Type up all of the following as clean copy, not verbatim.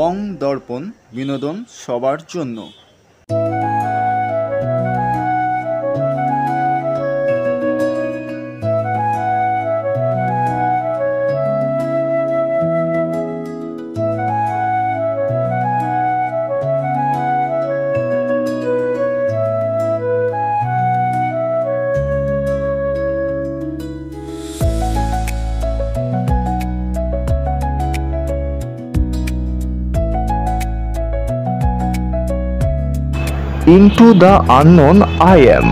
বং দর্পণ, বিনোদন সবার জন্য। Into the unknown I am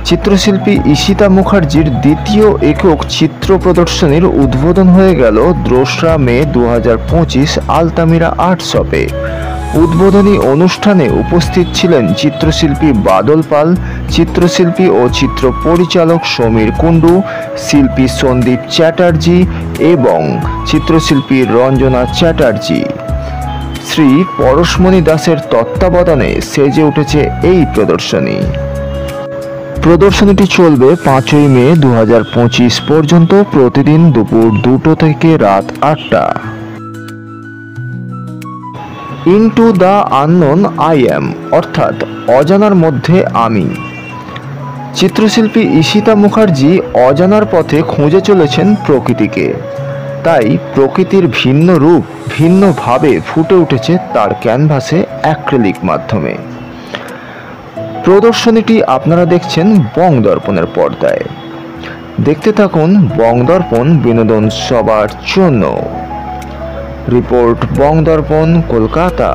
চিত্রশিল্পী ঈশিতা মুখার্জির দ্বিতীয় একক চিত্র প্রদর্শনীর উদ্বোধন হয়ে গেল ২রা মে ২০২৫ আলতামিরা আর্ট শপে। উদ্বোধনী অনুষ্ঠানে উপস্থিত ছিলেন চিত্রশিল্পী বাদল পাল, চিত্রশিল্পী ও চিত্র পরিচালক সমীর কুণ্ডু, শিল্পী সন্দীপ চ্যাটার্জি এবং চিত্রশিল্পী রঞ্জনা চ্যাটার্জি। শ্রী পরশমণি দাসের তত্ত্বাবধানে সেজে উঠেছে এই প্রদর্শনীটি চলবে ৫ই মে ২০২৫ পর্যন্ত, প্রতিদিন দুপুর ২টো থেকে রাত ৮টা। Into the unknown I am অর্থাৎ অজানার মধ্যে আমি। চিত্রশিল্পী ঈশিতা মুখার্জি অজানার পথে খুঁজে চলেছেন প্রকৃতিকে, তাই প্রকৃতির ভিন্ন রূপ ভিন্নভাবে ফুটে উঠেছে তার ক্যানভাসে অ্যাক্রিলিক মাধ্যমে। প্রদর্শনীটি আপনারা দেখছেন বং দর্পণের পর্দায়। দেখতে থাকুন বং দর্পণ, বিনোদন সবার জন্য। রিপোর্ট বং দর্পণ, কলকাতা।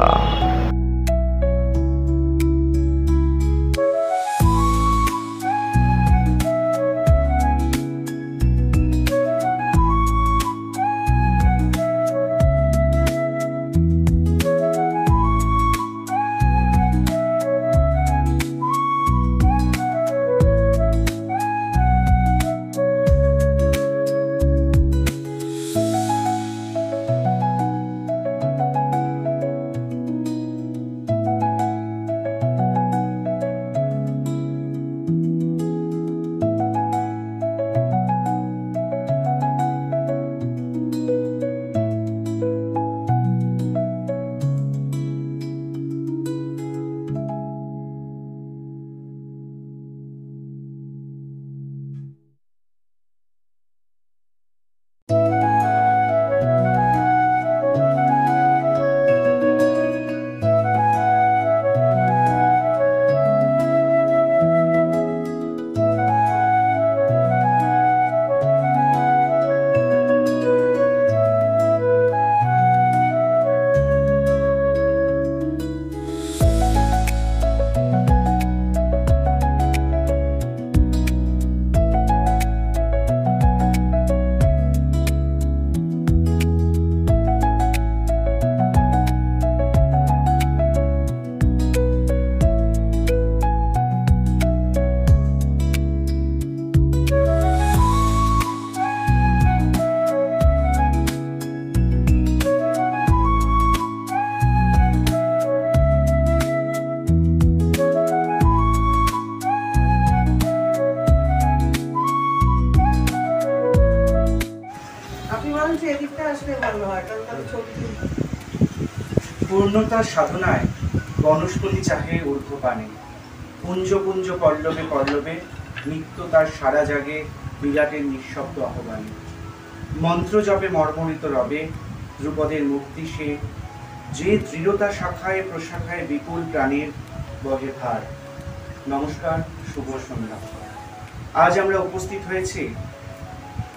পূর্ণতার সাধনায় বনস্পতি চাহে ঊর্ধ্বপানে, পুঞ্জ পুঞ্জ পল্লবে পল্লবে নিত্য তার সারা জাগে বিরাটের নিঃশব্দ আহ্বানে। মন্ত্র জপে মর্মরিত রবে ধ্রুপদের মুক্তি সে, যে দৃঢ়তা শাখায় প্রশাখায় বিপুল প্রাণীর বহে ভার। নমস্কার, শুভ সন্ধ্যা। আজ আমরা উপস্থিত হয়েছি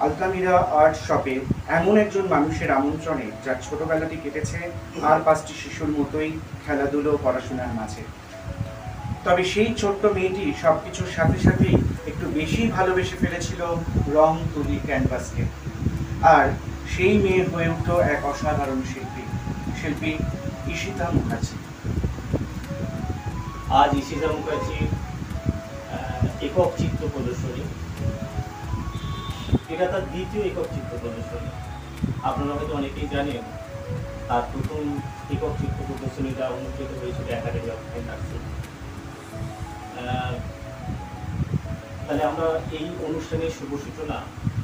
আলতামিরা আর্ট শপে এমন একজন মানুষের আমন্ত্রণে যার ছোটবেলাটি কেটেছে আর 5টি শিশুর মতোই খেলাধুলো পড়াশোনার মাঝে। তবে সেই ছোট্ট মেয়েটি সবকিছুর সাথে সাথেই একটু বেশি ভালোবেসে ফেলেছিল রং তুলি ক্যানভাসকে। আর সেই মেয়ে হয়ে উঠল এক অসাধারণ শিল্পী ঈশিতা মুখার্জি। আজ ঈশিতা মুখার্জির একক চিত্র প্রদর্শনী, এটা তার দ্বিতীয় একক চিত্র প্রদর্শনী। আপনারা হয়তো অনেকেই জানেন তার প্রথম একক চিত্র প্রদর্শনীটা অনুষ্ঠিত হয়েছিল একাডেমি অফ ফাইন আর্টসে। তাহলে আমরা এই অনুষ্ঠানের শুভ সূচনা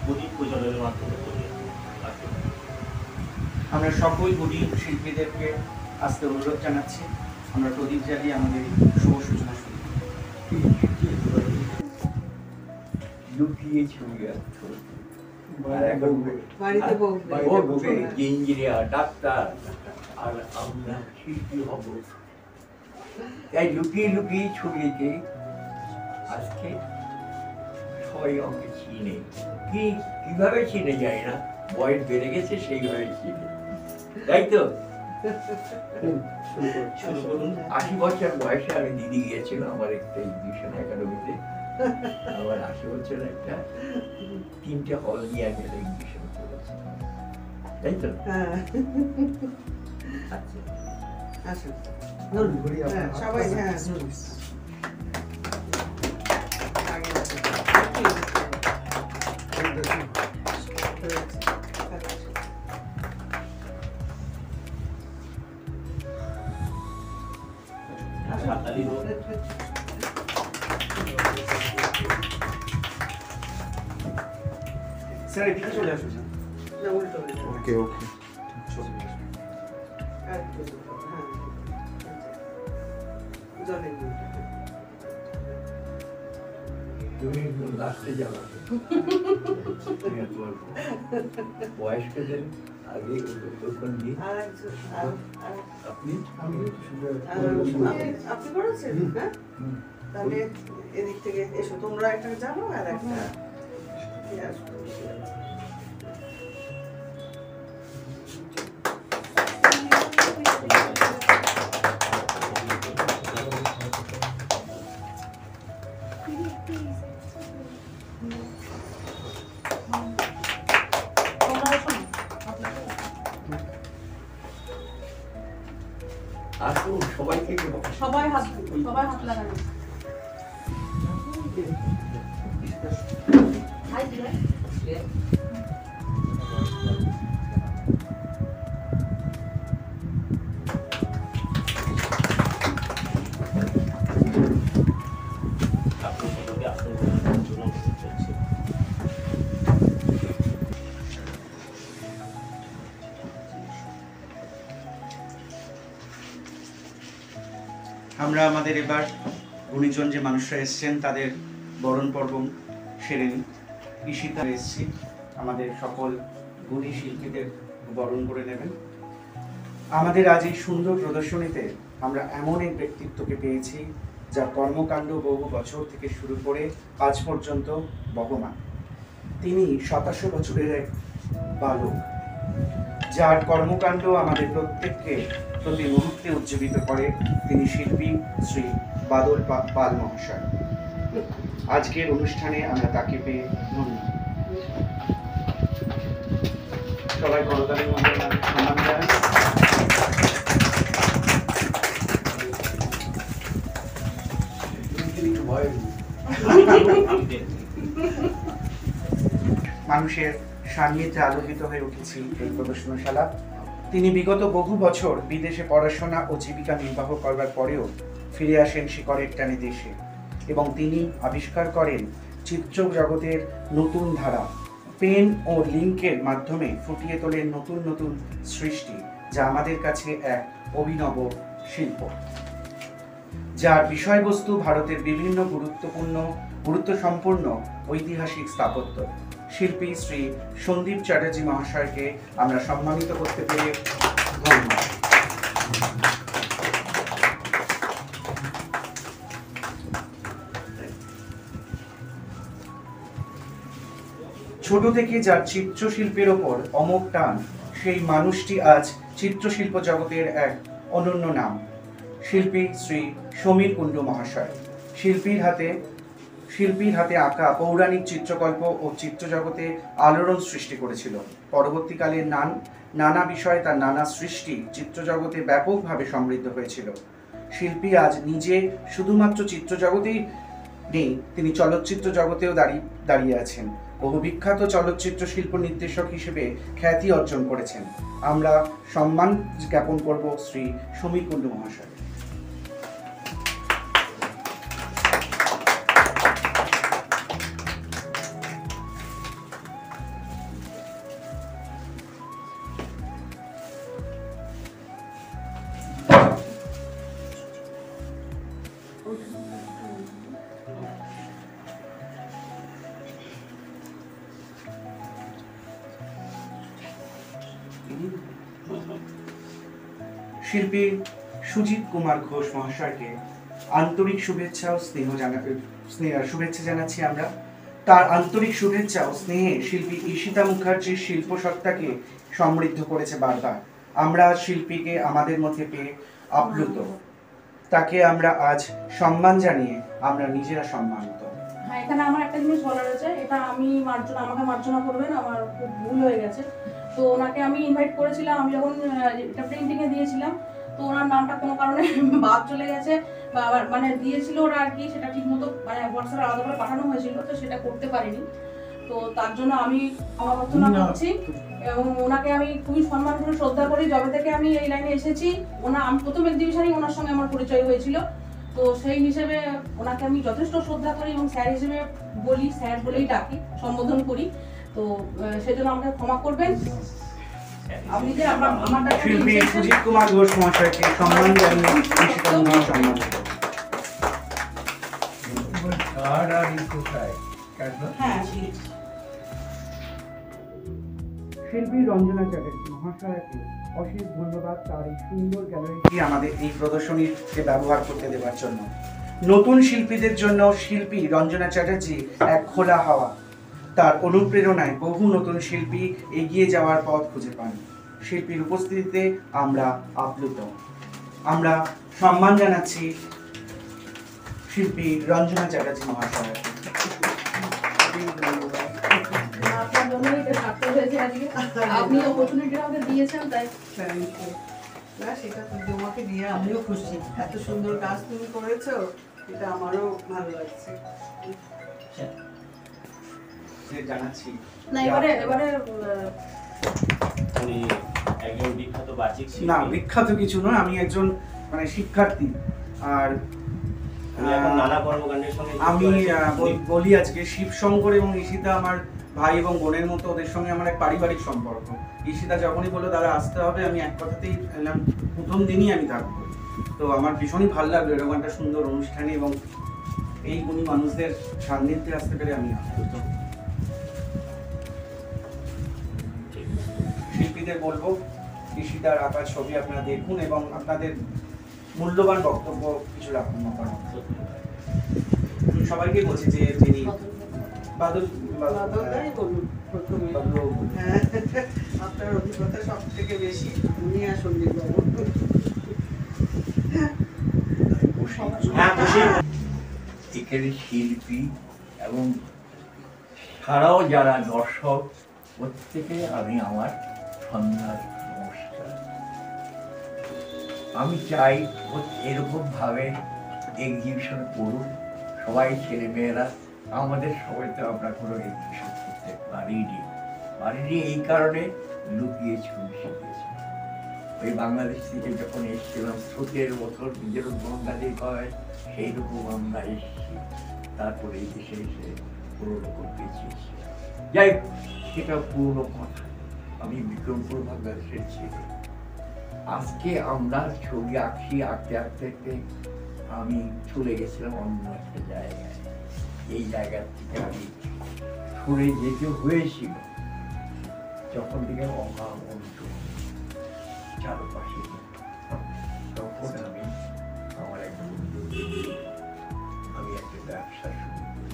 প্রদীপ প্রজ্বলনের মাধ্যমে করি। আমরা সকল গুণী শিল্পীদেরকে আসতে অনুরোধ জানাচ্ছি। আমরা প্রদীপ জ্বালিয়ে আমাদের শুভ সূচনা শুরু করি। লুকিয়ে ছবি আসতো বাড়িতে বলবে ইঞ্জিনিয়ার ডাক্তার আর আমরা শিল্পী হব, তাই লুকিয়ে লুকিয়ে ছবিতে আজকে সবাই আমাকে চিনে। কিভাবে চিনে যায় না, বয়স বেড়ে গেছে সেইভাবে চিনে, তাই তো। শুরু করুন। 80 বছর বয়সে আমি দিদি গিয়েছিল আমার একটা এক্সিবিশন একাডেমিতে। আমার 80 বছর একটা 3টে হল নিয়ে আমি একটা এক্সিবিশন করেছি, তাই তো। আচ্ছা আসুন সবাই হাততালি হোক। স্যার এদিকে চলে আসুন। ওকে ওকে তুমি লাস্টে যাবা বয়স্কদের আগে ওখান দিয়ে আপনি আপনি করেছেন? হ্যাঁ, তাহলে এদিক থেকে এসো, তোমরা একটা জানো আর একটা আসুন সবাইকে সবাই হাত লাগানো। আপনি সকলকে আসন গ্রহণের জন্য অনুরোধ করছি। আমরা আমাদের এবার গুণীজন যে মানুষরা এসছেন তাদের বরণ পর্ব সেরে নিই। ঈশিতা এসছি, আমাদের সকল গুণী শিল্পীদের বরণ করে নেবেন। আমাদের আজ এই সুন্দর প্রদর্শনীতে আমরা এমন এক ব্যক্তিত্বকে পেয়েছি যার কর্মকাণ্ড বহু বছর থেকে শুরু করে আজ পর্যন্ত বহমান। তিনি 27 বছরের এক বালক, যার কর্মকাণ্ড আমাদের প্রত্যেককে প্রতি মুহূর্তে উজ্জীবিত করে। তিনি শিল্পী শ্রী বাদল পাল মহাশয়। আজকের অনুষ্ঠানে আমরা তাকে পেয়ে ধন্য। সবাই করতালির মধ্যে সম্মান জানান। মানুষের সান্নিধ্যে আলোকিত হয়ে উঠেছি এই প্রদর্শনশালা। তিনি বিগত বহু বছর বিদেশে পড়াশোনা ও জীবিকা নির্বাহ করবার পরেও ফিরে আসেন শিকড়ের টানে দেশে, এবং তিনি আবিষ্কার করেন চিত্র জগতের নতুন ধারা। পেন ও লিঙ্কের মাধ্যমে ফুটিয়ে তোলেন নতুন নতুন সৃষ্টি, যা আমাদের কাছে এক অভিনব শিল্প, যার বিষয়বস্তু ভারতের বিভিন্ন গুরুত্বসম্পন্ন ঐতিহাসিক স্থাপত্য। শিল্পী শ্রী সন্দীপ চ্যাটার্জি মহাশয়কে আমরা সম্মানিত করতে পেরে ধন্য। ছোট থেকে যার চিত্রশিল্পের ওপর অমোঘ টান, সেই মানুষটি আজ চিত্রশিল্প জগতের এক অনন্য নাম, শিল্পী শ্রী সমীর কুণ্ডু মহাশয়। শিল্পীর হাতে আঁকা পৌরাণিক চিত্রকল্প ও চিত্রজগতে আলোড়ন সৃষ্টি করেছিল। পরবর্তীকালে নানা বিষয়ে তার নানা সৃষ্টি চিত্রজগতে ব্যাপকভাবে সমৃদ্ধ হয়েছিল। শিল্পী আজ নিজে শুধুমাত্র চিত্রজগতেই নেই, তিনি চলচ্চিত্র জগতেও দাঁড়িয়ে আছেন। বহু বিখ্যাত চলচ্চিত্র শিল্প নির্দেশক হিসেবে খ্যাতি অর্জন করেছেন। আমরা সম্মান জ্ঞাপন করব শ্রী সমীর কুণ্ডু মহাশয়। শিল্পী সুজিত কুমার ঘোষ মহাশয়কে আন্তরিক শুভেচ্ছা ও শুভেচ্ছা জানাচ্ছি আমরা। তার আন্তরিক শুভেচ্ছা ও স্নেহে শিল্পী ঈশিতা মুখার্জির শিল্পসত্তাকে সমৃদ্ধ করেছে বারবার। আমরা শিল্পীকে আমাদের মধ্যে পেয়ে আপ্লুত। তাকে আমরা আজ সম্মান জানিয়ে আমরা নিজেরা সম্মানিত। হ্যাঁ, এখানে আমার একটা জিনিস বলার আছে, এটা আমাকে মার্জনা করবেন, আমার খুব ভুল হয়ে গেছে। তো ওনাকে আমি ইনভাইট করেছিলাম, আমি যখন এটা প্রিন্টিংয়ে দিয়েছিলাম, তো ওনার নামটা কোনো কারণে বাদ চলে গেছে, বা মানে দিয়েছিল ওরা আর কি, সেটা ঠিক মতো মানে হোয়াটসঅ্যাপে আলাদা করে পাঠানো হয়েছিল, তো সেটা করতে পারিনি। তো তার জন্য আমি ক্ষমা প্রার্থনা করছি, এবং ওনাকে আমি খুবই সম্মান করে শ্রদ্ধা করি। যবে থেকে আমি এই লাইনে এসেছি, আমি প্রথম এক্সিবিশনেই ওনার সঙ্গে আমার পরিচয় হয়েছিল। তো সেই হিসেবে ওনাকে আমি যথেষ্ট শ্রদ্ধা করি এবং স্যার হিসেবে বলি, স্যার বলেই ডাকি, সম্বোধন করি। তো সেজন্য আমাকে ক্ষমা করবেন। আপনি যে আমার শিল্পী সুজিত কুমার ঘোষ মহাশয়কে সম্মান জানিয়ে ঈশিতা মুখার্জি সম্মানিত। হ্যাঁ, শিল্পী রঞ্জনা চ্যাটার্জি মহাশয়কে অশেষ ধন্যবাদ তার এই সুন্দর গ্যালারিটি আমাদের এই প্রদর্শনীকে ব্যবহার করতে দেওয়ার জন্য। নতুন শিল্পীদের জন্য শিল্পী রঞ্জনা চ্যাটার্জি এক খোলা হাওয়া। তার অনুপ্রেরণায় বহু নতুন শিল্পী এগিয়ে যাওয়ার পথ খুঁজে পান। শিল্পীর উপস্থিতিতে আমরা আপ্লুত। আমরা সম্মান জানাচ্ছি শিল্পী রঞ্জনা চ্যাটার্জি মহাশয়। আপনার জন্যই এটা সার্থক হয়েছে আজকে। আপনি অপরচুনিটি আমাকে দিয়েছেন, তাই না, সেটা তোমাকে দিয়ে আমিও খুশি। এত সুন্দর কাজ তুমি করেছো, এটা আমারও ভালো লাগছে। জানাচ্ছি না, এবারে উনি একজন বিখ্যাত বাচিক শিল্পী। না, বিখ্যাত কিছু নয়, আমি একজন মানে শিক্ষার্থী। আর এখন নানা কর্মকাণ্ডের সঙ্গে আমি বলি আজকে শিবশঙ্কর এবং ঈশিতা আমার ভাই এবং বোনের মতো, ওদের সঙ্গে আমার এক পারিবারিক সম্পর্ক। ঈশিতা যখনই বললো দাদা আসতে হবে, আমি এক কথাতেই এলাম, প্রথম দিনই আমি থাকবো। তো আমার ভীষণই ভালো লাগলো এরকম একটা সুন্দর অনুষ্ঠানে এবং এই গুণী মানুষদের সান্নিধ্যে আসতে পেরে আমি আপ্লুত। শিল্পীদের বলবো ঈশিতার আঁকা ছবি আপনারা দেখুন এবং আপনাদের মূল্যবান বক্তব্য কিছু রাখুন। সবাইকে বলছি যে যিনি বাদলদাই বলুন প্রথমে। হ্যাঁ, আপনার অভিজ্ঞতা সব থেকে বেশি, উনি আসুন বাবু। এখানে শিল্পী এবং ছাড়াও যারা দর্শক, প্রত্যেকে আমি আমার সন্ধ্যার নমস্কার। আমি চাই এরকমভাবে এক্সিবিশন করুন সবাই, ছেলেমেয়েরা। আমাদের সবাই তো আমরা কোনো এক্সিবিশন করতে পারিনি এই কারণে লুকিয়ে ছবি শিখেছি। ওই বাংলাদেশ থেকে যখন এসেছিলাম, স্রোতের মতো নিজের গঙ্গাতে হয় সেইরকম আমরা এসেছি, তারপরে এই দেশে এসে পূরণ করতে চেয়েছি। যাই হোক, সেটা পুরনো কথা। আমি বিক্রমপুর বাংলাদেশের ছেলে। আজকে আমরা ছবি আঁকতে আঁকতে আমি চলে গেছিলাম অন্য একটা জায়গায়। এই জায়গার থেকে আমি সরে যেতে হয়েছিল যখন থেকে অভাব অন্তর চারপাশে। তখন আমি আমার একটা আমি একটা ব্যবসা শুরু করি।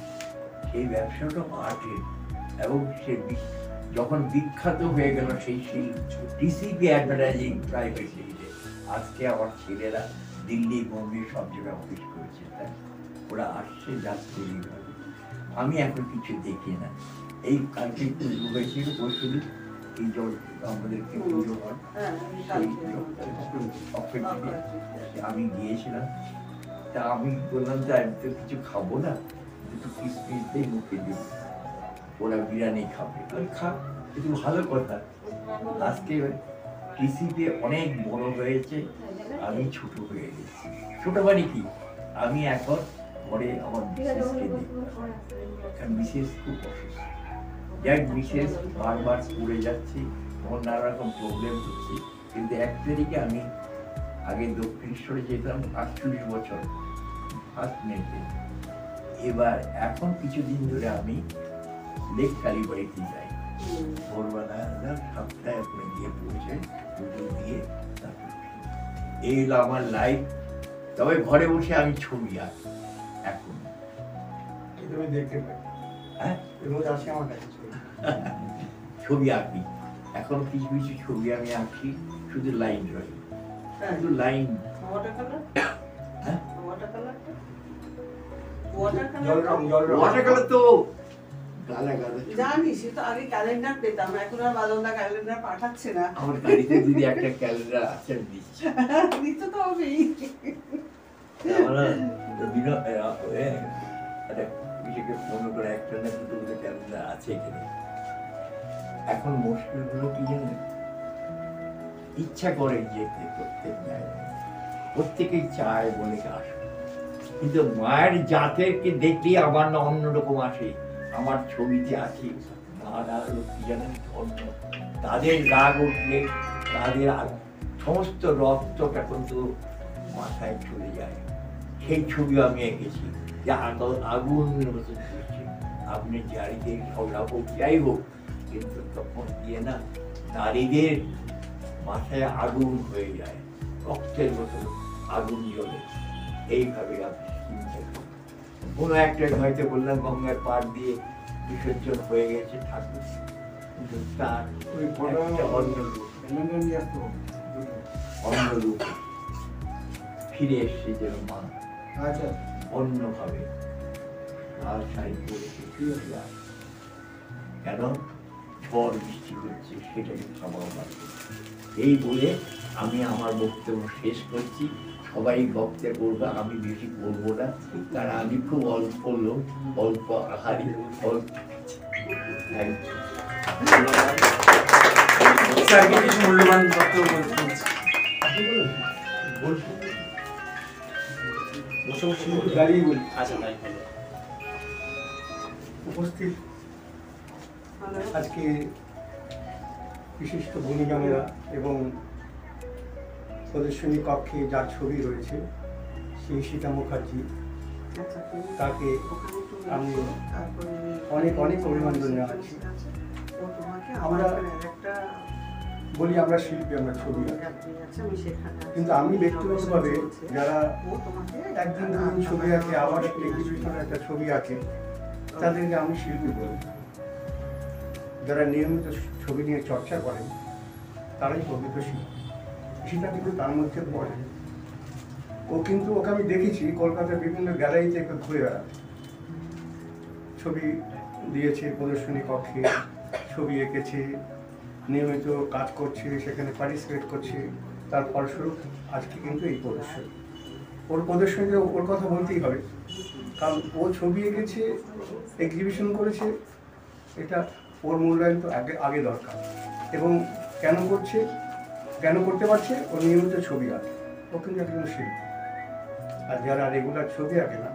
সেই ব্যবসাটা আর্টের, এবং সে যখন বিখ্যাত হয়ে গেল সেই ডিসিপি অ্যাডভার্টাইজিং প্রাইভেট লিমিটেড। আজকে আমার ছেলেরা দিল্লি, বোম্বে সব জায়গায় অফিস করেছে, তাই ওরা আসছে যাচ্ছে। আমি এখন কিছু দেখি না। এই কালকে পুজো হয়েছিল, পরশুদিন এই জল আমাদেরকে পুজো হয়, আমি গিয়েছিলাম। তা আমি বললাম যে আমি তো কিছু খাবো না, একটু কিসমিস দিয়ে মুখে দিই, ওরা বিরিয়ানি খাবে। আমি খা, কিন্তু ভালো কথা। আজকে টিসিতে অনেক বড় হয়েছে, আমি ছোট হয়ে গেছি। ছোট মানে কি, আমি এখন ঘরে আমার বিশেষ খুব অসুস্থ, যাই বিশেষ বারবার পড়ে যাচ্ছি, তখন নানা রকম প্রবলেম হচ্ছে। কিন্তু 1 তারিখে আমি আগে দক্ষিণেশ্বরে যেতাম 48 বছর ফার্স্ট মেতে। এবার এখন কিছুদিন ধরে আমি লেক কালীবাড়িতে যাই। ভোরবেলা 7টায় আপনি গিয়ে পৌঁছে পুজো দিয়ে তারপর এই হলো আমার লাইফ। তবে ঘরে বসে আমি ছবি আঁকি এখন। তুমি দেখতে পাই, হ্যাঁ, রোজ আসে আমার কাছে ছবি। ছবি আঁকি এখন, কিছু কিছু ছবি আমি আঁকি, শুধু লাইন রয়ে, শুধু লাইন। ওয়াটার কালার, হ্যাঁ, ওয়াটার কালার, জল রং, জল রং। ওয়াটার কালার তো গালা গালা জানি, সে তো আগে ক্যালেন্ডার পেতাম, এখন আর বাদলদা ক্যালেন্ডার পাঠাচ্ছে না। আমার বাড়িতে যদি একটা ক্যালেন্ডার আছে আমি দিচ্ছি। দিতে তো হবেই। আমরা বিশেষ মনে করে একটা না দুটো করে ক্যালেন্ডার আছে এখানে। এখন মুশকিল গুলো কি জানেন, ইচ্ছা করে যেতে প্রত্যেকেই চায় বলে আসে, কিন্তু মায়ের জাতেরকে দেখলে আমার না অন্যরকম আসে। আমার ছবিতে আছে মারা কি জানেন ধন্য, তাদের রাগ উঠলে তাদের সমস্ত রক্তটা কিন্তু মাথায় চলে যায়। সেই ছবি আমি এঁকেছি যে আগুনের মতো চলছে, আগুনের জারিতে ঝগড়া হোক যাই হোক, কিন্তু তখন গিয়ে না নারীদের মাথায় আগুন হয়ে যায়, রক্তের মতো আগুন জ্বলে। এইভাবে আমি চিন্তা করি। কোনো একটা হয়তো বললাম গঙ্গার পাড় দিয়ে বিসর্জন হয়ে গেছে ঠাকুর, কিন্তু তার ওই একটা অন্য রূপ, অন্য রূপ ফিরে এসছে যেন মা আচ্ছা, অন্যভাবে লাল শাড়ি পরেছে, কেন ঝড় বৃষ্টি হচ্ছে সেটাকে থামাও লাগবে। এই বলে আমি আমার বক্তব্য শেষ করছি। সবাই বক্তব্য করবে, আমি বেশি বলবো না, কারণ আমি খুব অল্প লোক, অল্প আহারি, অল্প। স্যারকে কিছু মূল্যবান বক্তব্য বলছি। বসে বসে একটু দাঁড়িয়ে বলি। আচ্ছা, তাই হলো। উপস্থিত আজকে বিশিষ্ট ভূমিকামেরা এবং প্রদর্শনী কক্ষে যার ছবি রয়েছে সেই সীতা মুখার্জি, তাকে আমি অনেক অনেক অভিনন্দন জানাচ্ছি। আমরা বলি আমরা শিল্পী, আমরা ছবি আঁকি, কিন্তু আমি ব্যক্তিগতভাবে যারা একদিন দুদিন ছবি আঁকে, আবার এক্সিবিশনে একটা ছবি আঁকে, তাদেরকে আমি শিল্পী বলি। যারা নিয়মিত ছবি নিয়ে চর্চা করেন তারাই প্রকৃত শিল্পী। সেটা কিন্তু তার মধ্যে পড়ে। ও কিন্তু ওকে আমি দেখেছি কলকাতার বিভিন্ন গ্যালারিতে একটু ঘুরে বেড়াতে, ছবি দিয়েছে প্রদর্শনী কক্ষে, ছবি এঁকেছে, নিয়মিত কাজ করছে, সেখানে পার্টিসিপেট করছে। তার ফলস্বরূপ আজকে কিন্তু এই প্রদর্শনী। ওর প্রদর্শনীতে ওর কথা বলতেই হবে, কারণ ও ছবি এঁকেছে, এক্সিবিশন করেছে, এটা ওর মূল্যায়ন তো আগে দরকার। এবং কেন করছে, কেন করতে পারছে, ও নিয়মিত ছবি আঁকে, ও কিন্তু একজন শিল্পী। আর যারা রেগুলার ছবি আঁকে না,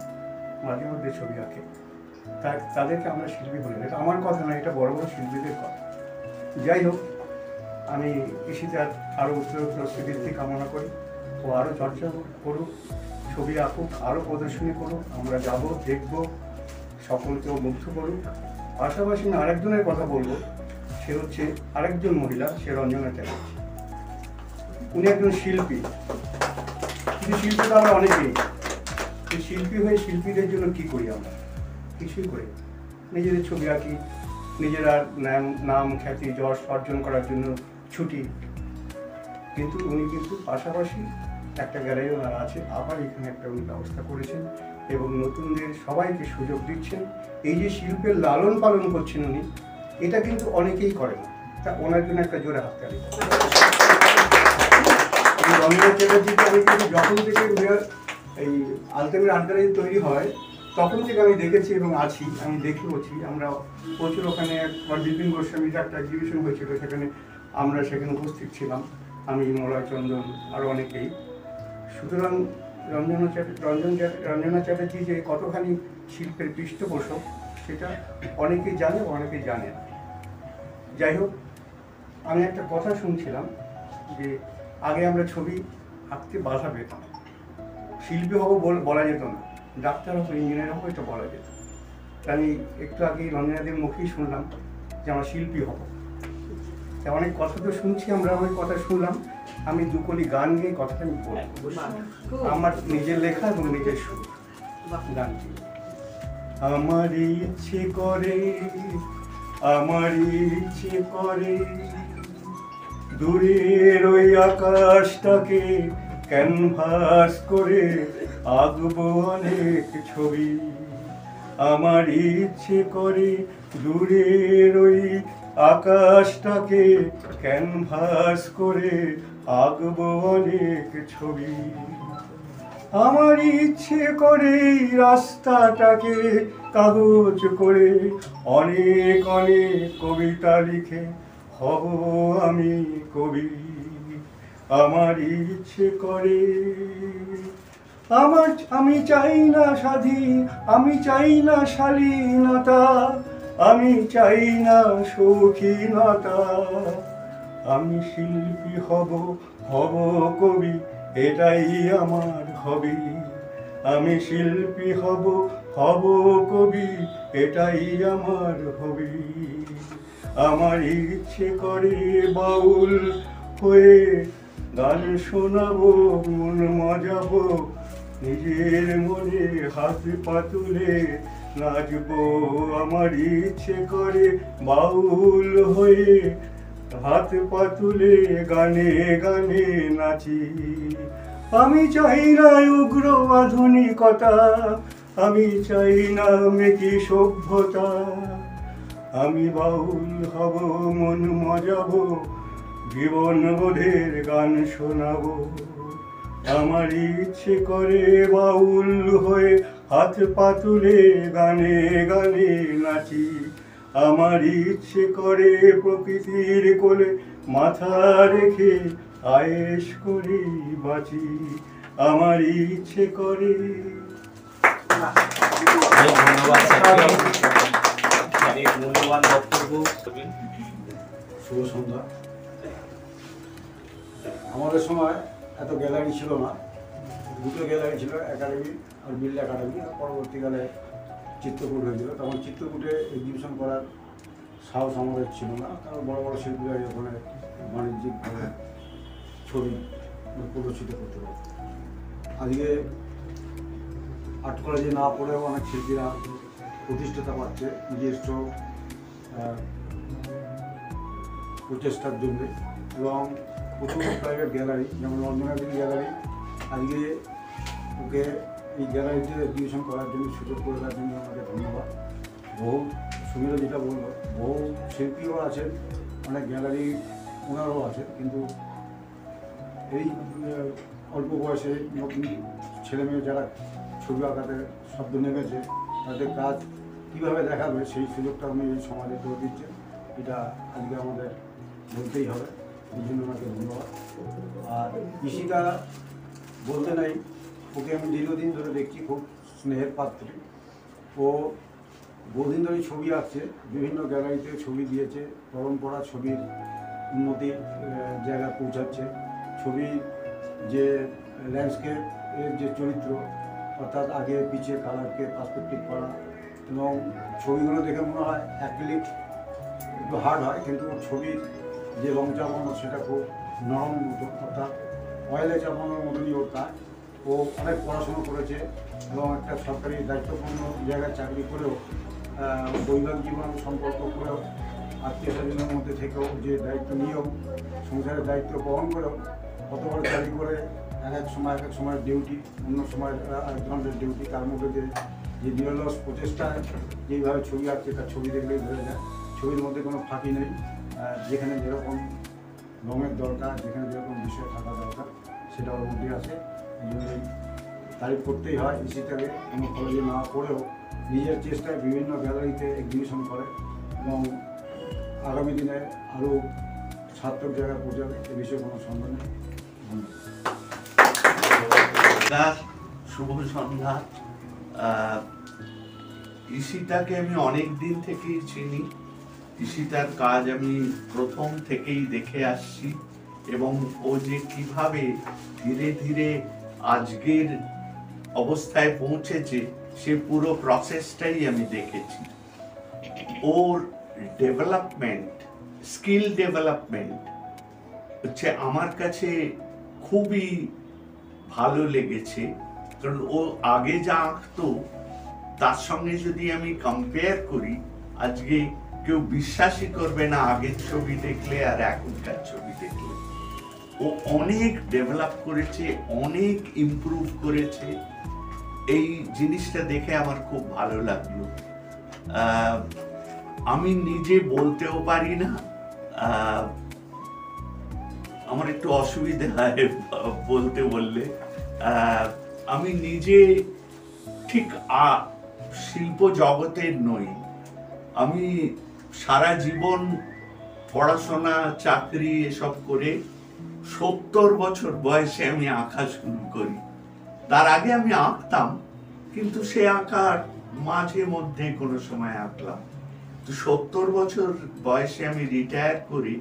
মাঝে মধ্যে ছবি আঁকে, তাদেরকে আমরা শিল্পী বলি না। এটা আমার কথা না, এটা বড় বড় শিল্পীদের কথা। যাই হোক, আমি কৃষিতে আরও উত্তরোত্তর বৃদ্ধি কামনা করি। ও আরও চর্চা করুক, ছবি আঁকুক, আরও প্রদর্শনী করুক, আমরা যাব, দেখব, সকলকেও মুগ্ধ করুক। পাশাপাশি আমি আরেকজনের কথা বলবো, সে হচ্ছে আরেকজন মহিলা, সে রঞ্জনা চ্যাটার্জি। উনি একজন শিল্পী, কিন্তু শিল্পী তো আমরা অনেকেই। শিল্পী হয়ে শিল্পীদের জন্য কি করি আমরা? কিছুই করি। নিজেদের ছবি আঁকি, নিজেরা নাম খ্যাতি যশ অর্জন করার জন্য ছুটি, কিন্তু উনি কিন্তু পাশাপাশি একটা গ্যালারি ওনার আছে, আবার এখানে একটা উনি ব্যবস্থা করেছেন এবং নতুনদের সবাইকে সুযোগ দিচ্ছেন। এই যে শিল্পের লালন পালন করছেন উনি, এটা কিন্তু অনেকেই করে না। তা ওনার জন্য একটা জোরে হাততালি। রঞ্জনা চ্যাটার্জিকে আমি কিন্তু যখন থেকে এই আলতেমের আর্ট গ্যালারি তৈরি হয় তখন থেকে আমি দেখেছি এবং আছি, আমি দেখেওছি। আমরা প্রচুর ওখানে বিপিন গোস্বামীর একটা এক্সিবিশন হয়েছিল, সেখানে উপস্থিত ছিলাম, আমি, মলয় চন্দন, আরও অনেকেই। সুতরাং রঞ্জনা চ্যাটার্জি যে কতখানি শিল্পের পৃষ্ঠপোষক সেটা অনেকেই জানে, অনেকেই জানে না। যাই হোক, আমি একটা কথা শুনছিলাম যে আগে আমরা ছবি আঁকতে বাধা পেতাম, শিল্পী হবো বলা যেত না, ডাক্তার হবো, ইঞ্জিনিয়ার হবো, এটা বলা যেত। আমি একটু আগেই রঞ্জনাদের মুখেই শুনলাম যে আমরা শিল্পী হব। তা অনেক কথা তো শুনছি, আমরা অনেক কথা শুনলাম, আমি দুকলি গান গিয়ে কথাটা আমি বলবো, খুব আমার নিজের লেখা এবং নিজের সুর গানটি। আমার ইচ্ছে করে, আমার ইচ্ছে করে দূরের ওই আকাশটাকে ক্যানভাস করে আঁকবো অনেক ছবি। আমার ইচ্ছে করে দূরের ওই আকাশটাকে ক্যানভাস করে আঁকবো অনেক ছবি। আমার ইচ্ছে করে রাস্তাটাকে কাগজ করে অনেক অনেক কবিতা লিখে হব আমি কবি। আমার ইচ্ছে করে, আমি চাই না স্বাধীন, আমি চাই না শালীনতা, আমি চাই না শৌখিনতা, আমি শিল্পী হব, হব কবি, এটাই আমার হবি। আমি শিল্পী হব, হব কবি, এটাই আমার হবি। আমার ইচ্ছে করে বাউল হয়ে গান শোনাবো, মন মজাবো, নিজের মনে হাত পা তুলে নাচবো। আমার ইচ্ছে করে বাউল হয়ে হাত পা তুলে গানে গানে নাচি। আমি চাই না উগ্র আধুনিকতা, আমি চাই না মেকি সভ্যতা, আমি বাউল হব, মন মজাবো, জীবন বোধের গান শোনাবো। আমার ইচ্ছে করে বাউল হয়ে হাত পা তুলে গানে গানে নাচি। আমার ইচ্ছে করে প্রকৃতির কোলে মাথা রেখে আয়েশ করি বাঁচি। আমার ইচ্ছে করে। অনেক ধন্যবাদ স্যারকে। অনেক মূল্যবান বক্তব্য। শুভ সন্ধ্যা। আমাদের সময় এত গ্যালারি ছিল না, দুটো গ্যালারি ছিল, একাডেমি আর বিল্ড একাডেমি। পরবর্তীকালে চিত্রকূট হয়েছিল, তখন চিত্রকূটে এক্সিবিশন করার সাহস আমাদের ছিল না, কারণ বড় বড় শিল্পীরা ওখানে বাণিজ্যিকভাবে ছবি প্রদর্শিত করতে পারে। আজকে আর্ট কলেজে না পড়েও অনেক শিল্পীরা প্রতিষ্ঠাতা পাচ্ছে নিজস্ব প্রচেষ্টার জন্য, এবং প্রচুর প্রাইভেট গ্যালারি, যেমন লন্ডনের গ্যালারি আজকে ওকে এই গ্যালারিতে এক্সিবিশন করার জন্য সুযোগ করে দেওয়ার জন্য আমাকে ধন্যবাদ। বহু সুবিধা যেটা বললো, বহু শিল্পীও আছেন, অনেক গ্যালারি ওনারাও আছেন, কিন্তু এই অল্প বয়সে নতুন ছেলেমেয়ে যারা ছবি আঁকাতে শব্দ নেমেছে, তাদের কাজ কীভাবে দেখাবে সেই সুযোগটা আমি এই সমাজে করে দিচ্ছি। এটা আজকে আমাদের বলতেই হবে, এই জন্য ওনাকে ধন্যবাদ। আর ঈশিতা বলতে নাই, ওকে আমি দীর্ঘদিন ধরে দেখছি, খুব স্নেহের পাত্রী। ও বহুদিন ধরে ছবি আঁকছে, বিভিন্ন গ্যালারিতে ছবি দিয়েছে, পরম্পরা ছবির উন্নতির জায়গায় পৌঁছাচ্ছে। ছবি যে ল্যান্ডস্কেপ এর যে চরিত্র, অর্থাৎ আগে পিছিয়ে কালারকে পার্সপেক্টিভ করা, এবং ছবিগুলো দেখে মনে হয় অ্যাক্রিলিক একটু হার্ড হয়, কিন্তু ছবির যে রং চাপানো সেটা খুব নরম মতো, অর্থাৎ অয়েলে চাপানোর মতনই ওর কাজ। ও অনেক পড়াশুনো করেছে এবং একটা সরকারি দায়িত্বপূর্ণ জায়গায় চাকরি করেও, বৈবাহিক জীবন সম্পর্ক করেও, আত্মীয় স্বজনের মধ্যে থেকেও, যে দায়িত্ব নিয়েও, সংসারের দায়িত্ব বহন করেও, কত বড় চাকরি করে এক এক সময় ডিউটি, অন্য সময় এক ধরনের ডিউটি, তার মধ্যে যে নিরলস প্রচেষ্টায় যেইভাবে ছবি আঁকছে, তার ছবি দেখলেই ধরে যায়। ছবির মধ্যে কোনো ফাঁকি নেই, যেখানে যেরকম রঙের দরকার, যেখানে যেরকম বিষয় থাকা দরকার, সেটা ওর মধ্যে আছে। এই জন্যই তারিফ করতেই হয় ঈশিতাকে। কোনো কলেজে না পড়েও নিজের চেষ্টায় বিভিন্ন গ্যালারিতে এক্সিবিশন করে, এবং আগামী দিনে আরও সার্থক জায়গায় পৌঁছাবে, এ বিষয়ে কোনো সন্দেহ নেই। ধন্যবাদ। শুভ সন্ধ্যা। ঈশিতাকে আমি অনেক দিন থেকেই চিনি। ঈশিতার কাজ আমি প্রথম থেকেই দেখে আসছি, এবং ও যে কিভাবে ধীরে ধীরে আজকের অবস্থায় পৌঁছেছে, সে পুরো প্রসেসটাই আমি দেখেছি। ওর ডেভেলপমেন্ট, স্কিল ডেভেলপমেন্ট হচ্ছে আমার কাছে খুবই ভালো লেগেছে। কারণ ও আগে যা আঁকতো তার সঙ্গে যদি আমি কম্পেয়ার করি, আজকে কেউ বিশ্বাসই করবে না আগের ছবি দেখলে আর এখনকার ছবি দেখলে। ও অনেক ডেভেলপ করেছে, অনেক ইমপ্রুভ করেছে। এই জিনিসটা দেখে আমার খুব ভালো লাগলো। আমি নিজে বলতেও পারি না, আমার একটু অসুবিধা হয় বলতে বললে। আমি নিজে ঠিক শিল্প জগতের নই। আমি সারা জীবন পড়াশোনা, চাকরি এসব করে 70 বছর বয়সে আমি আঁকা শুরু করি। তার আগে আমি আঁকতাম, কিন্তু সে আঁকার মাঝে মধ্যে কোনো সময় আঁকলাম। তো 70 বছর বয়সে আমি রিটায়ার করি,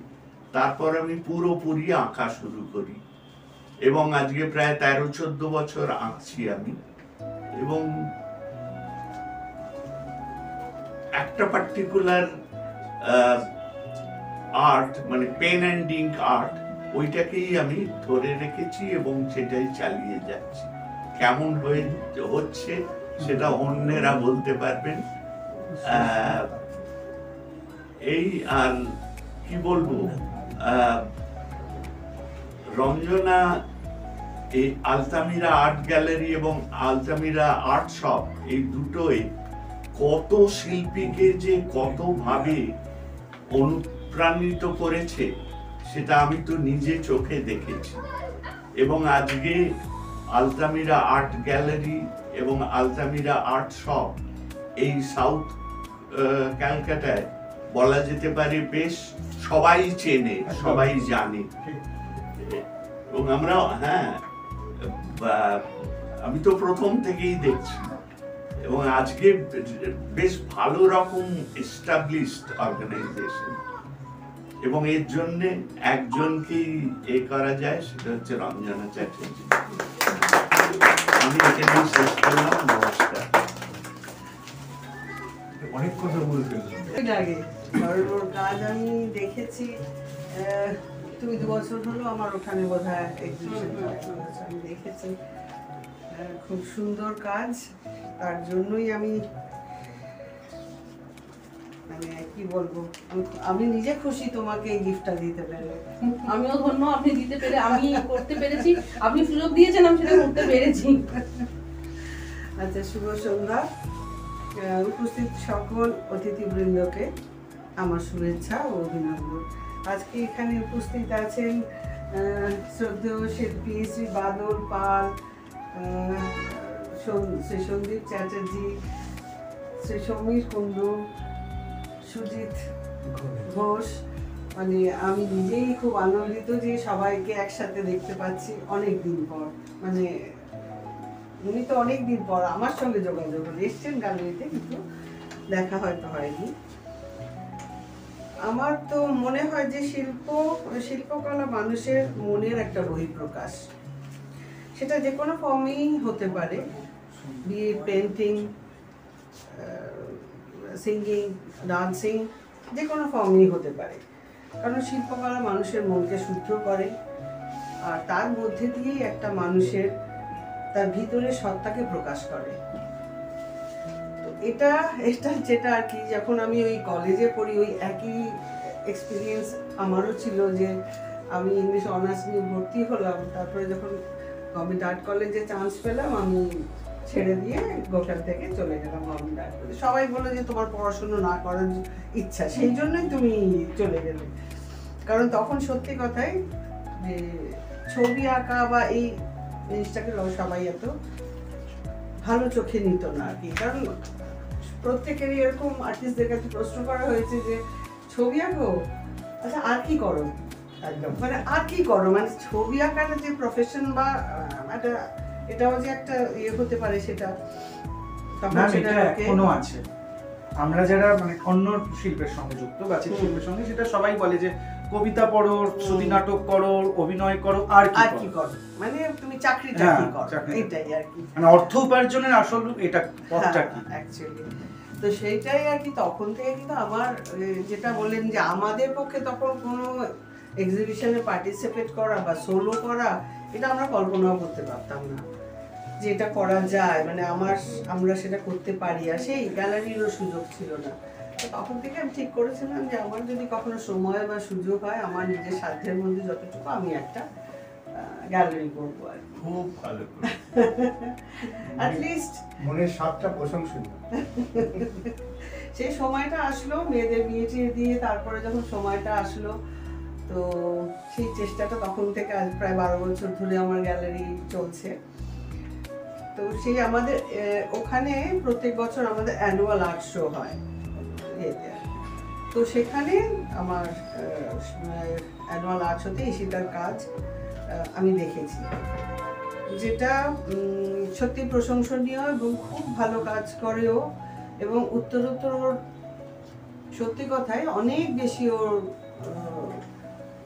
তারপর আমি পুরোপুরি আঁকা শুরু করি এবং আজকে প্রায় 13-14 বছর আঁকছি আমি। এবং একটা পার্টিকুলার আর্ট, মানে পেন অ্যান্ড ইঙ্ক আর্ট, ওইটাকেই আমি ধরে রেখেছি এবং সেটাই চালিয়ে যাচ্ছি। কেমন হচ্ছে সেটা অন্যেরা বলতে পারবেন। এই আর কি বলবো, রঞ্জনা এই আলতামিরা আর্ট গ্যালারি এবং আলতামিরা আর্ট শপ, এই দুটোই কত শিল্পীকে যে কতভাবে অনুপ্রাণিত করেছে সেটা আমি তো নিজে চোখে দেখেছি। এবং আজকে আলতামিরা আর্ট গ্যালারি এবং আলতামিরা আর্ট শপ এই সাউথ ক্যালকাটায় বলা যেতে পারে বেশ সবাই চেনে, সবাই জানে। এবং আমরা আমি তো প্রথম থেকেই দেখছি এবং আজকে বেশ ভালো রকম এস্টাবলিশড অর্গানাইজেশন। এবং এর জন্য একজনকেই করা যায়, সেটা হচ্ছে রঞ্জনা চ্যাটার্জি। আমি এখানেই শেষ করলাম। নমস্কার। অনেক কথা বলে ফেললাম। লাগে কারণ ওর কাজ আমি দেখেছি। তুমি 2 বছর হলো আমার ওখানে বোধহয় আমি দেখেছি। খুব সুন্দর কাজ, তার জন্যই আমি মানে কি বলবো, আমি নিজে খুশি তোমাকে এই গিফটটা দিতে পেরে। আমিও ধন্য, আপনি দিতে পেরে, আমি করতে পেরেছি, আপনি সুযোগ দিয়েছেন, আমি সেটা করতে পেরেছি। আচ্ছা, শুভ সন্ধ্যা। উপস্থিত সকল অতিথিবৃন্দকে আমার শুভেচ্ছা ও অভিনন্দন। আজকে এখানে উপস্থিত আছেন শ্রদ্ধেয় শিল্পী শ্রী বাদল পাল, শ্রী সন্দীপ চ্যাটার্জি, শ্রী সমীর কুণ্ডু, সুজিত ঘোষ। মানে আমি নিজেই খুব আনন্দিত যে সবাইকে একসাথে দেখতে পাচ্ছি অনেক দিন পর। মানে উনি তো অনেক দিন পর আমার সঙ্গে যোগাযোগ এসছেন গ্যালারিতে, কিন্তু দেখা হয়তো হয়নি। আমার তো মনে হয় যে শিল্পকলা মানুষের মনের একটা বহিঃপ্রকাশ। সেটা যে কোনো ফর্মেই হতে পারে, বিয়ে পেন্টিং, সিঙ্গিং, ডান্সিং, যে কোনো ফর্মেই হতে পারে। কারণ শিল্পকলা মানুষের মনকে শুদ্ধ করে, আর তার মধ্যে দিয়েই একটা মানুষের তার ভিতরে সত্তাকে প্রকাশ করে। তো এটা যেটা আর কি, যখন আমি ওই কলেজে পড়ি ওই একই এক্সপিরিয়েন্স আমারও ছিল, যে আমি ইংলিশ অনার্স নিয়ে ভর্তি হলাম, তারপরে যখন গভর্নমেন্ট আর্ট কলেজে চান্স পেলাম আমি ছেড়ে দিয়ে গোখান থেকে চলে গেলাম গভর্নমেন্ট আর্ট কলেজে। সবাই বললো যে তোমার পড়াশুনো না করার ইচ্ছা, সেই জন্যই তুমি চলে গেলে। কারণ তখন সত্যি কথাই যে ছবি আঁকা বা এই জিনিসটাকে সবাই এত ভালো চোখে নিত না আর কি। কারণ প্রত্যেকেরই এরকম আর্টিস্টদের কাছে প্রশ্ন করা হয়েছে যে ছবি আঁকো, আচ্ছা আর কি করো, একদম মানে আর কি করো, মানে ছবি আঁকাটা যে প্রফেশন বা একটা এটাও যে একটা ইয়ে হতে পারে সেটা তখন সেটা এখনো আছে। আমরা যারা মানে অন্য শিল্পের সঙ্গে যুক্ত বা শিল্পের সঙ্গে, সেটা সবাই বলে যে কবিতা পড়ো, শ্রুতি নাটক করো, অভিনয় করো, আর কি করো, মানে তুমি চাকরিটা কি করো, এটাই আর কি, মানে অর্থ উপার্জনের আসল এটা পথটা কি অ্যাকচুয়ালি। তো সেইটাই আর কি, তখন থেকে কিন্তু আমার যেটা বললেন যে আমাদের পক্ষে তখন কোনো এক্সিবিশনে পার্টিসিপেট করা বা সোলো করা, এটা আমরা কল্পনাও করতে পারতাম না যে এটা করা যায়, মানে আমরা সেটা করতে পারি। আর সেই গ্যালারিরও সুযোগ ছিল না। তো তখন থেকে আমি ঠিক করেছিলাম যে আমার যদি কখনো সময় বা সুযোগ হয়, আমার নিজের সাধ্যের মধ্যে যতটুকু আমি একটা গ্যালারি করবো আর কি। খুব ভালো করে অ্যাটলিস্ট মনের স্বাদটা প্রশংসনীয়। সেই সময়টা আসলো, মেয়েদের বিয়ে টিয়ে দিয়ে তারপরে যখন সময়টা আসলো, তো সেই চেষ্টাটা তখন থেকে আজ প্রায় 12 বছর ধরে আমার গ্যালারি চলছে। তো সেই আমাদের ওখানে প্রত্যেক বছর আমাদের অ্যানুয়াল আর্ট শো হয়, তো সেখানে আমার অ্যানুয়াল আর্ট শোতে ঈশিতার কাজ আমি দেখেছি, যেটা সত্যি প্রশংসনীয় এবং খুব ভালো কাজ করেও, এবং উত্তরোত্তর সত্যি কথায় অনেক বেশি ওর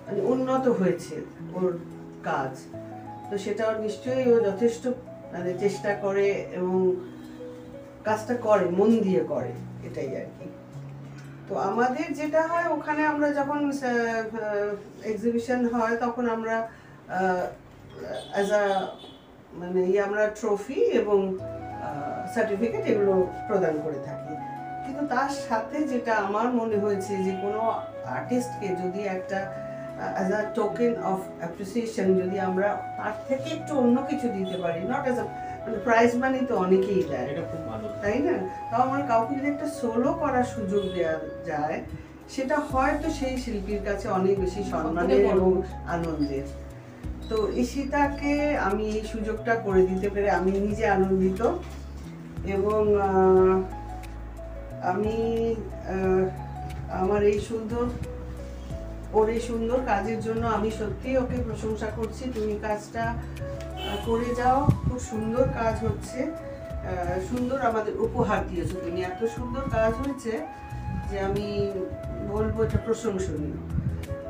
মানে উন্নত হয়েছে ওর কাজ। তো সেটা নিশ্চয়ই ও যথেষ্ট মানে চেষ্টা করে এবং কাজটা করে, মন দিয়ে করে, এটাই আর কি। তো আমাদের যেটা হয় ওখানে, আমরা যখন এক্সিবিশন হয় তখন আমরা অ্যাজ আ মানে আমরা ট্রফি এবং সার্টিফিকেট এগুলো প্রদান করে থাকি। কিন্তু তার সাথে যেটা আমার মনে হয়েছে যে কোনো আর্টিস্টকে যদি একটা as a token of appreciation যদি আমরা তার থেকে একটু অন্য কিছু দিতে পারি, নট অ্যাজ আ মানে প্রাইজ মানি তো অনেকেই দেয়, এটা খুব ভালো। তাই না? তাও আমার কাউকে যদি একটা সোলো করার সুযোগ দেওয়া যায়, সেটা হয়তো সেই শিল্পীর কাছে অনেক বেশি সম্মানের এবং আনন্দের। তো ঈশিতাকে আমি এই সুযোগটা করে দিতে পেরে আমি নিজে আনন্দিত, এবং আমি আমার ওর এই সুন্দর কাজের জন্য আমি সত্যি ওকে প্রশংসা করছি। তুমি কাজটা করে যাও, খুব সুন্দর কাজ হচ্ছে, সুন্দর আমাদের উপহার দিয়েছো তুমি, এত সুন্দর কাজ হয়েছে যে আমি বলবো এটা প্রশংসনীয়।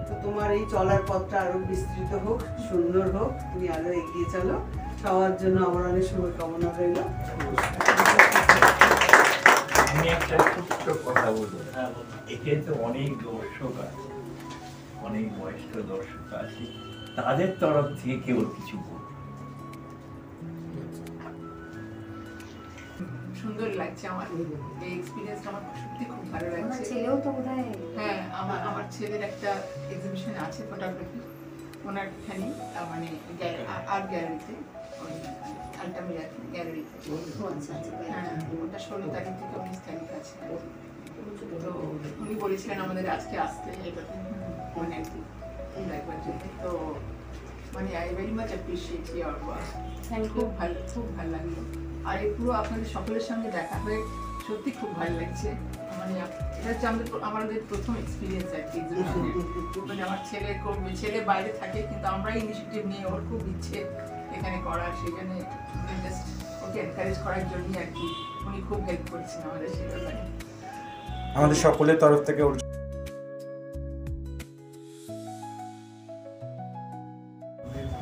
তো তোমার এই চলার পথটা আরো বিস্তৃত হোক, সুন্দর হোক, তুমি আরো এগিয়ে চলো, সবার জন্য আমার অনেক শুভকামনা রইল। আমি একটা ছোট্ট কথা বলবো। এখানে তো অনেক দর্শক আছে, অনেক বয়স্ক দর্শক আছে, তাদের তরফ থেকে কেউ কিছু বলবে। সুন্দর লাগছে আমার এই এক্সপিরিয়েন্সটা, আমার সত্যি খুব ভালো লাগছে। ছেলেও তো বোধহয়, হ্যাঁ, আমার ছেলের একটা এক্সিবিশন আছে ফটোগ্রাফি, ওনার এখানে মানে আর্ট গ্যালারিতে, ওই আলটামিরা গ্যালারিতে। হ্যাঁ, ওটা 16 তারিখ থেকে 19 তারিখ আছে। তো উনি বলেছিলেন আমাদের আজকে আসতে, এটাতে মানে একদিন দেখবার জন্য। তো মানে I very much appreciate your work. খুব ভালো লাগলো। আর এই পুরো আপনাদের সকলের সঙ্গে দেখা হয়ে সত্যি খুব ভালো লাগছে। মানে এটা হচ্ছে আমাদের প্রথম এক্সপিরিয়েন্স আর কি এক্সিবিশনে। মানে আমার ছেলে বাইরে থাকে, কিন্তু আমরা ইনিশিয়েটিভ নিয়ে, ওর খুব ইচ্ছে এখানে করার, সেখানে জাস্ট ওকে এনকারেজ করার জন্যই আর কি। উনি খুব হেল্প করছেন আমাদের সেই ব্যাপারে। আমাদের সকলের তরফ থেকে ওর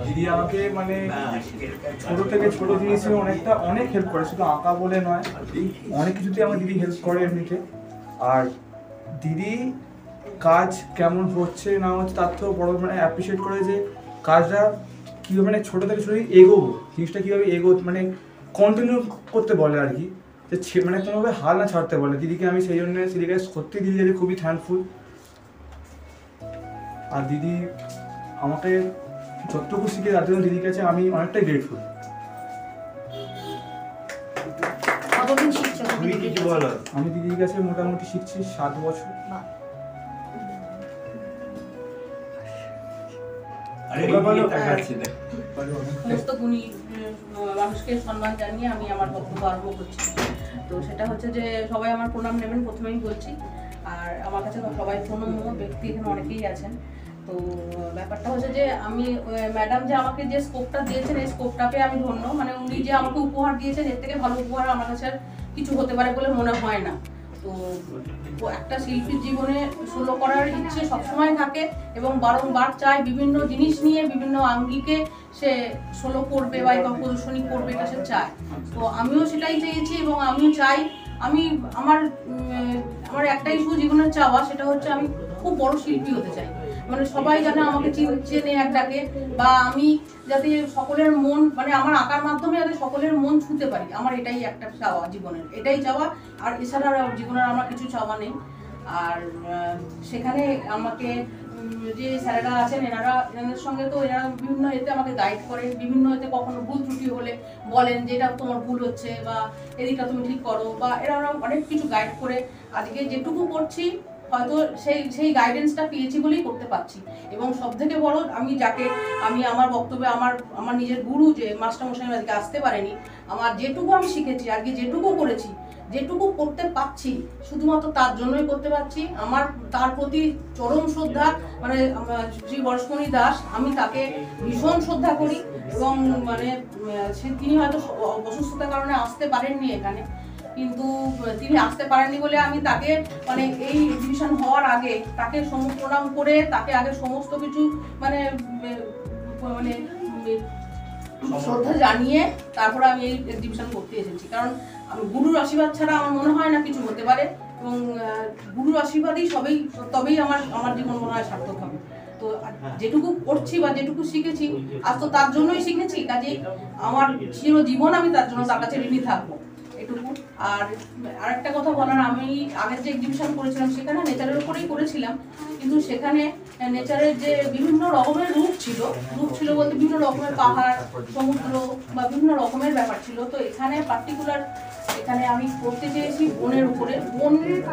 দিদি আমাকে মানে ছোট থেকে ছোট জিনিসে অনেক হেল্প করে, শুধু আঁকা বলে নয়, অনেক কিছুতে আমার দিদি হেল্প করে এমনিতে। আর দিদি কাজ কেমন হচ্ছে না হচ্ছে তার থেকেও বড় মানে অ্যাপ্রিসিয়েট করে যে কাজটা কীভাবে মানে ছোটো থেকে ছোটো এগোবো, জিনিসটা কীভাবে মানে কন্টিনিউ করতে বলে আর কি, যে মানে কোনোভাবে হাল না ছাড়তে বলে। দিদিকে আমি সেই জন্য দিদিকে সত্যি দিদি কাছে খুবই থ্যাঙ্কফুল। আর দিদি আমাকে যতটুকু শিখে তার জন্য দিদির কাছে আমি অনেকটাই গ্রেটফুল। আমি দিদির কাছে মোটামুটি শিখছি 7 বছর। সমস্ত গুণী মানুষকে সম্মান জানিয়ে আমি আমার বক্তব্য আরম্ভ করছি। তো সেটা হচ্ছে যে সবাই আমার প্রণাম নেবেন, প্রথমেই বলছি। আর আমার কাছে সবাই প্রণম্য ব্যক্তি এখানে অনেকেই আছেন। তো ব্যাপারটা হচ্ছে যে আমি ম্যাডাম যে আমাকে যে স্কোপটা দিয়েছেন, এই স্কোপটা পেয়ে আমি ধন্য। মানে উনি যে আমাকে উপহার দিয়েছেন, এর থেকে ভালো উপহার আমার কাছে কিছু হতে পারে বলে মনে হয় না। তো একটা শিল্পীর জীবনে সোলো করার ইচ্ছে সবসময় থাকে এবং বারংবার চায় বিভিন্ন জিনিস নিয়ে বিভিন্ন আঙ্গিকে সে সোলো করবে বা প্রদর্শনী করবে, এটা সে চায়। তো আমিও সেটাই চেয়েছি এবং আমিও চাই আমি আমার একটাই শুধু জীবনের চাওয়া, সেটা হচ্ছে আমি খুব বড় শিল্পী হতে চাই। মানে সবাই যেন আমাকে চেনে এক ডাকে, বা আমি যাতে সকলের মন, মানে আমার আঁকার মাধ্যমে যাতে সকলের মন ছুঁতে পারি, আমার এটাই একটা চাওয়া জীবনের, এটাই চাওয়া। আর এছাড়া জীবনের আমার কিছু চাওয়া নেই। আর সেখানে আমাকে যে স্যারেরা আছেন এনাদের সঙ্গে তো এনারা বিভিন্ন এতে আমাকে গাইড করেন, বিভিন্ন এতে কখনো ভুল ত্রুটি হলে বলেন যে এটা তোমার ভুল হচ্ছে বা এদিকটা তুমি ঠিক করো, বা এরা অনেক কিছু গাইড করে আজকে যেটুকু করছি হয়তো সেই গাইডেন্সটা পেয়েছি বলেই করতে পারছি। এবং সব থেকে বড়, আমি আমার বক্তব্যে আমার নিজের গুরু যে মাস্টারমশাই আজকে আসতে পারেনি, আমার যেটুকু আমি শিখেছি, আজকে যেটুকু করেছি, যেটুকু করতে পারছি, শুধুমাত্র তার জন্যই করতে পারছি। আমার তার প্রতি চরম শ্রদ্ধা, মানে শ্রী বরসমণি দাস, আমি তাকে ভীষণ শ্রদ্ধা করি। এবং মানে তিনি হয়তো অসুস্থতার কারণে আসতে পারেননি এখানে, কিন্তু তিনি আসতে পারেননি বলে আমি তাকে মানে এই এক্সিবিশন হওয়ার আগে তাকে প্রণাম করে তাকে আগে সমস্ত কিছু মানে মানে শ্রদ্ধা জানিয়ে তারপরে আমি এই এক্সিবিশন করতে এসেছি। কারণ আমি গুরুর আশীর্বাদ ছাড়া আমার মনে হয় না কিছু হতে পারে, এবং গুরুর আশীর্বাদই তবেই আমার জীবন মনে হয় সার্থক হবে। তো যেটুকু করছি বা যেটুকু শিখেছি আজ তো তার জন্যই শিখেছি, কাজেই আমার চিরজীবন আমি তার জন্য তার কাছে ঋণী থাকবো, এটুকু। আর আরেকটা কথা বলার, আমি আগের যে এক্সিবিশন করেছিলাম সেখানে নেচারের উপরেই করেছিলাম, কিন্তু সেখানে নেচারের যে বিভিন্ন রকমের রূপ ছিল বলতে বিভিন্ন রকমের পাহাড়, সমুদ্র বা বিভিন্ন রকমের ব্যাপার ছিল। তো এখানে পার্টিকুলার আমি করতে চেয়েছি বনের উপরে,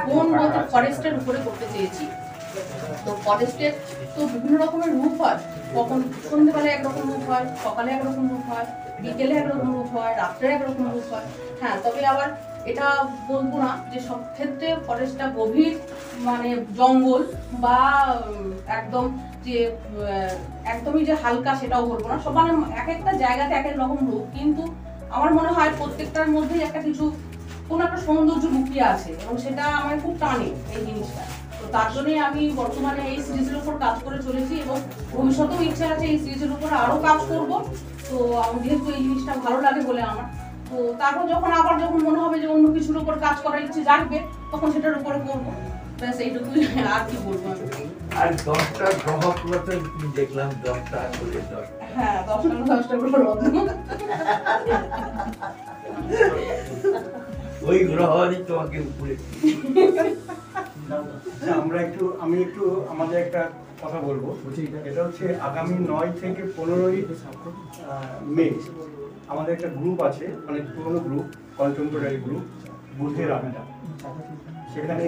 বন বলতে ফরেস্টের উপরে করতে চেয়েছি। তো ফরেস্টের তো বিভিন্ন রকমের রূপ হয়, কখন সন্ধ্যেবেলায় একরকম রূপ হয়, সকালে একরকম রূপ হয়, বিকেলে একরকম রূপ হয়, রাত্রে একরকম রূপ হয়। হ্যাঁ, তবে আবার এটা বলবো না যে সব ক্ষেত্রে ফরেস্টটা গভীর মানে জঙ্গল বা একদম যে একদমই যে হালকা সেটাও বলবো না। সব মানে এক একটা জায়গাতে এক এক রকম রূপ, কিন্তু আমার মনে হয় প্রত্যেকটার মধ্যেই একটা কিছু কোনো একটা সৌন্দর্য লুকিয়ে আছে, এবং সেটা আমার খুব টানে এই জিনিসটা। তো তার জন্যই আমি বর্তমানে এই সিরিজের উপর কাজ করে চলেছি, এবং ভবিষ্যতেও ইচ্ছা আছে এই সিরিজের উপর আরো কাজ করব। তো যেহেতু এই জিনিসটা ভালো লাগে বলে আমার, তো তারপর যখন মনে হবে যে অন্য কিছুর উপর কাজ করার ইচ্ছে জাগবে, তখন সেটার উপরে করবো। ব্যাস এইটুকুই, আর কি বলবো। আর 10টা গ্রহ পুরাতন দেখলাম, 10টা করে 10। হ্যাঁ, 10টা করে রত্ন। ওই গ্রহই তোমাকে উপরে। আমি একটু আমাদের একটা কথা বলবো। এটা হচ্ছে আগামী 9 থেকে 15ই মে আমাদের একটা গ্রুপ আছে, অনেক পুরনো গ্রুপ, কন্টেম্পোরারি গ্রুপ, বুদ্ধের আড্ডা। সেখানে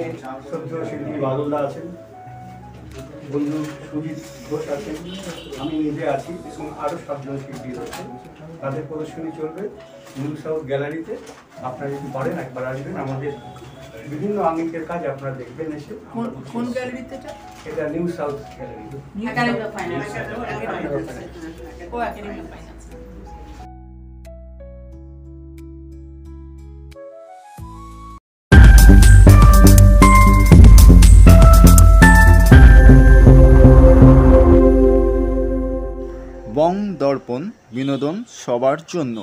শ্রদ্ধেয় শিল্পী বাদলদা আছেন, বন্ধু সুজিত ঘোষ আছেন, আমি নিজে আছি, এবং আরও 7 জন শিল্পী রয়েছে। তাদের প্রদর্শনী চলবে নিউ সাউথ গ্যালারিতে। আপনারা যদি পারেন একবার আসবেন, আমাদের বিভিন্ন আঙ্গিকের কাজ আপনারা দেখবেন এসে। কোন গ্যালারিতে? এটা New South Gallery, Academy of Fine Arts. Bong Darpan, বিনোদন সবার জন্য।